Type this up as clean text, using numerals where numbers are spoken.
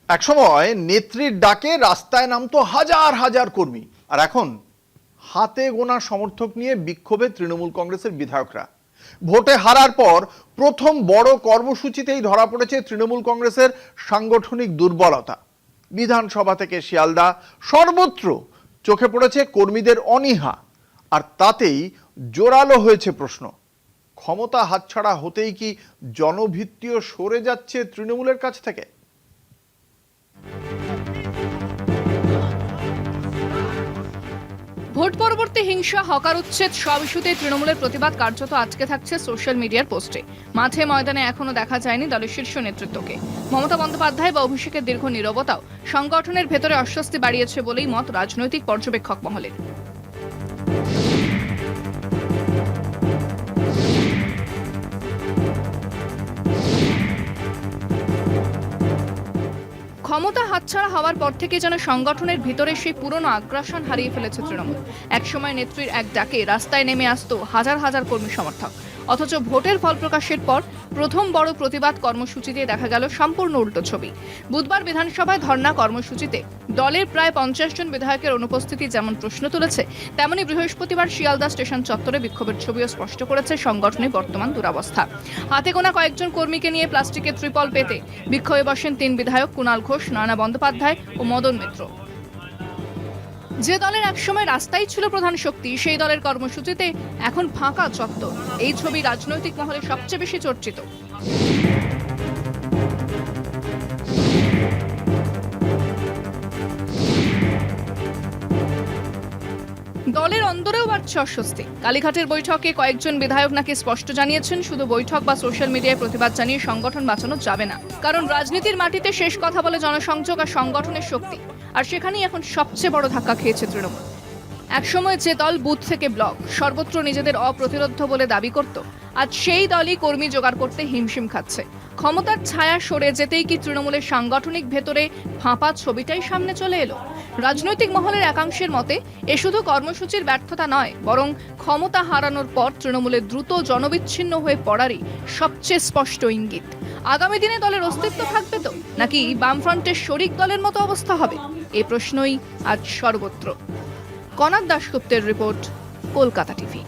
একসময় নেত্রীর ডাকে রাস্তায় নামতো হাজার হাজার কর্মী, আর এখন হাতে গোনা সমর্থক নিয়ে বিক্ষোভে তৃণমূল কংগ্রেসের বিধায়করা। ভোটে হারার পর প্রথম বড় কর্মসূচিতেই ধরা পড়েছে তৃণমূল কংগ্রেসের সাংগঠনিক দুর্বলতা। বিধানসভা থেকে শিয়ালদা সর্বত্র চোখে পড়েছে কর্মীদের অনীহা, আর তাতেই জোরালো হয়েছে প্রশ্ন, ক্ষমতা হাতছাড়া হতেই কি জনভিত্তিও সরে যাচ্ছে তৃণমূলের কাছ থেকে? ভোট পরবর্তী হিংসা, হকার উচ্ছেদ সব ইস্যুতে তৃণমূলের প্রতিবাদ কার্যত আটকে থাকছে সোশ্যাল মিডিয়ার পোস্টে। মাঠে ময়দানে এখনো দেখা যায়নি দলের শীর্ষ নেতৃত্বকে। মমতা বন্দ্যোপাধ্যায় বা অভিষেকের দীর্ঘ নীরবতাও সংগঠনের ভেতরে অস্বস্তি বাড়িয়েছে বলেই মত রাজনৈতিক পর্যবেক্ষক মহলের। ক্ষমতা হাতছাড়া হওয়ার পর থেকে যেন সংগঠনের ভিতরে সেই পুরনো আগ্রাসন হারিয়ে ফেলেছে তৃণমূল। একসময় নেত্রীর এক ডাকে রাস্তায় নেমে আসতো হাজার হাজার কর্মী সমর্থক, অথচ ভোটের ফল প্রকাশের পর প্রথম বড় প্রতিবাদ কর্মসূচিতে দেখা গেল সম্পূর্ণ উল্টো ছবি। বুধবার বিধানসভায় ধর্ণা কর্মসূচিতে দলের প্রায় 50 জন বিধায়কের অনুপস্থিতি যেমন প্রশ্ন তুলেছে, তেমনি বৃহস্পতিবার শিয়ালদা স্টেশন চত্বরে বিক্ষোভের ছবিও স্পষ্ট করেছে সংগঠনের বর্তমান দুরবস্থা। হাতে গোনা কয়েকজন কর্মীকে নিয়ে প্লাস্টিকের ত্রিপল পেতে বিক্ষোভে বসেন 3 বিধায়ক কুণাল ঘোষ, নয়না বন্দ্যোপাধ্যায় ও মদন মিত্র। যে দলের একসময় রাস্তাই ছিল প্রধান শক্তি, সেই দলের কর্মসূচিতে এখন ফাঁকা চত্বর। এই ছবি রাজনৈতিক মহলে সবচেয়ে বেশি চর্চিত। দলের অন্দরেও বাড়ছে অস্বস্তি। কালীঘাটের বৈঠকে কয়েকজন বিধায়ক নাকি স্পষ্ট জানিয়েছেন, শুধু বৈঠক বা সোশ্যাল মিডিয়ায় প্রতিবাদ জানিয়ে সংগঠন বাঁচানো যাবে না, কারণ রাজনীতির মাটিতে শেষ কথা বলে জনসংযোগ আর সংগঠনের শক্তি। আর সেখানেই এখন সবচেয়ে বড় ধাক্কা খেয়েছে তৃণমূল। একসময় যে দল বুথ থেকে ব্লক সর্বত্র নিজেদের অপ্রতিরোধ্য বলে দাবি করত, আজ সেই দলই কর্মী জোগাড় করতে হিমশিম খাচ্ছে। ক্ষমতার ছায়া সরে যেতেই কি তৃণমূলের সাংগঠনিক ভেতরে ফাঁপা ছবিটাই সামনে চলে এলো? রাজনৈতিক মহলের একাংশের মতে এ শুধু কর্মসূচির ব্যর্থতা নয়, বরং ক্ষমতা হারানোর পর তৃণমূলের দ্রুত জনবিচ্ছিন্ন হয়ে পড়ারই সবচেয়ে স্পষ্ট ইঙ্গিত। আগামী দিনে দলের অস্তিত্ব থাকবে তো, নাকি বামফ্রন্টের শরিক দলের মতো অবস্থা হবে? এই প্রশ্নই আজ সর্বত্র। কনাদ দাশগুপ্তের রিপোর্ট, কলকাতা টিভি।